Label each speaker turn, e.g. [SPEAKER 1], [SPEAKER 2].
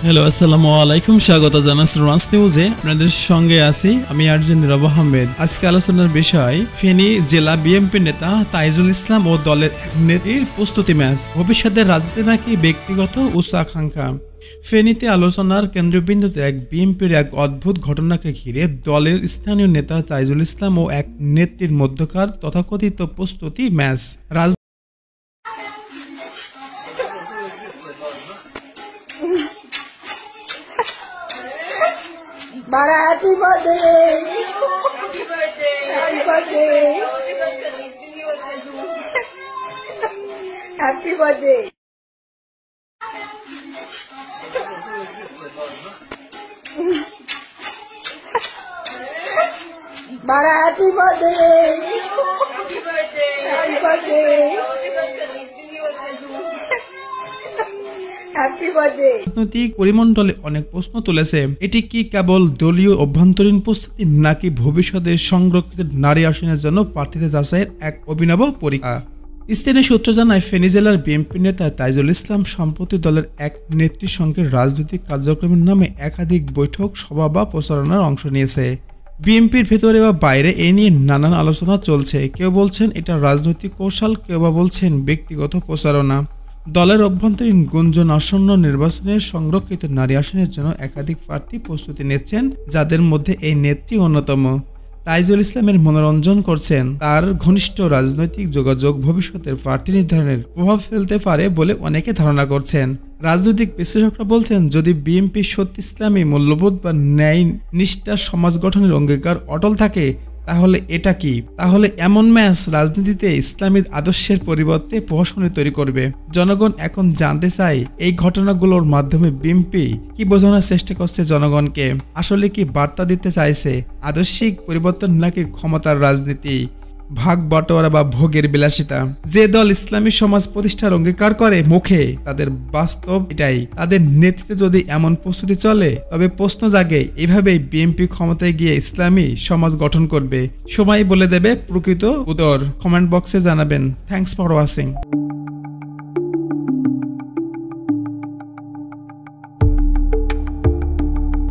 [SPEAKER 1] Hello, আসসালামু আলাইকুম। স্বাগত জানাচ্ছি রান্স নিউজে। আপনাদের সঙ্গে আছি আমি আরজে নীরব আহমেদ। আজকে আলোচনার বিষয় ফেনী জেলা বিএনপি নেতা তাইজুল ইসলাম ও দলের এক নেত্রীর প্রস্তুতি ম্যাচ। ভবিষ্যতের রাজনীতি নাকি ব্যক্তিগত উচ্চাকাঙ্ক্ষা। ফেনীতে আলোচনার কেন্দ্রবিন্দুতে এক বিএনপির এক অদ্ভুত ঘটনাকে ঘিরে দলের স্থানীয় নেতা তাইজুল ইসলাম ও এক নেত্রীর মধ্যকার তথাকথিত প্রস্তুতি match.
[SPEAKER 2] Happy birthday! Happy birthday! Happy birthday! Happy birthday! Happy birthday!
[SPEAKER 1] রাজনৈতিক পরিমণ্ডলে অনেক প্রশ্ন তুলেছে। এটি কি কেবল দলীয় অভ্যন্তরীণ প্রস্তুতি নাকি ভবিষ্যতে সংরক্ষিত নারী আসনের জন্য প্রার্থীতে যাচাইয়ের এক অভিনব পরীক্ষা? স্থানীয় সূত্র জানায়, ফেনী জেলার বিএনপি নেতা তাইজুল ইসলাম সম্প্রতি দলের এক নেত্রীর সঙ্গে রাজনৈতিক কার্যক্রমের নামে একাধিক বৈঠক, সভা বা প্রচারণার অংশ নিয়েছে। বিএনপির ভেতরে বা বাইরে এ নিয়ে নানান আলোচনা চলছে। কেউ বলছেন এটা রাজনৈতিক কৌশল, কেউ বা বলছেন ব্যক্তিগত প্রচারণা। দলের অভ্যন্তরীণ গুঞ্জন আসন্ন নির্বাচনের সংরক্ষিত নারী আসনের জন্য একাধিক প্রার্থী প্রস্তুতি নিচ্ছেন, যাদের মধ্যে এই নেত্রী অন্যতম। তাইজুল ইসলামের মনোরঞ্জন করছেন তার ঘনিষ্ঠ রাজনৈতিক যোগাযোগ ভবিষ্যতের প্রার্থী নির্ধারণের প্রভাব ফেলতে পারে বলে অনেকে ধারণা করছেন। রাজনৈতিক বিশ্লেষকরা বলছেন, যদি বিএনপি সত্যি ইসলামী মূল্যবোধ বা ন্যায় নিষ্ঠার সমাজ গঠনের অঙ্গীকার অটল থাকে, তাহলে এটা কি? তাহলে এমন ম্যাচ রাজনীতিতে ইসলামী আদর্শের পরিবর্তে প্রহসনী তৈরি করবে। জনগণ এখন জানতে চায় এই ঘটনাগুলোর মাধ্যমে বিএনপি কি বোঝানোর চেষ্টা করছে জনগণকে। আসলে কি বার্তা দিতে চাইছে? আদর্শিক পরিবর্তন নাকি ক্ষমতার রাজনীতি, ভাগ বাটোয়ারা বা ভোগের বিলাসিতা? যে দল ইসলামী সমাজ প্রতিষ্ঠার অঙ্গীকার করে মুখে, তাদের বাস্তব এটাই। তাদের নেতৃত্বে যদি এমন প্রস্তুতি চলে, তবে প্রশ্ন জাগে এভাবেই বিএনপি ক্ষমতায় গিয়ে ইসলামী সমাজ গঠন করবে। সময় বলে দেবে প্রকৃত উত্তর। কমেন্ট বক্সে জানাবেন। Thanks for watching.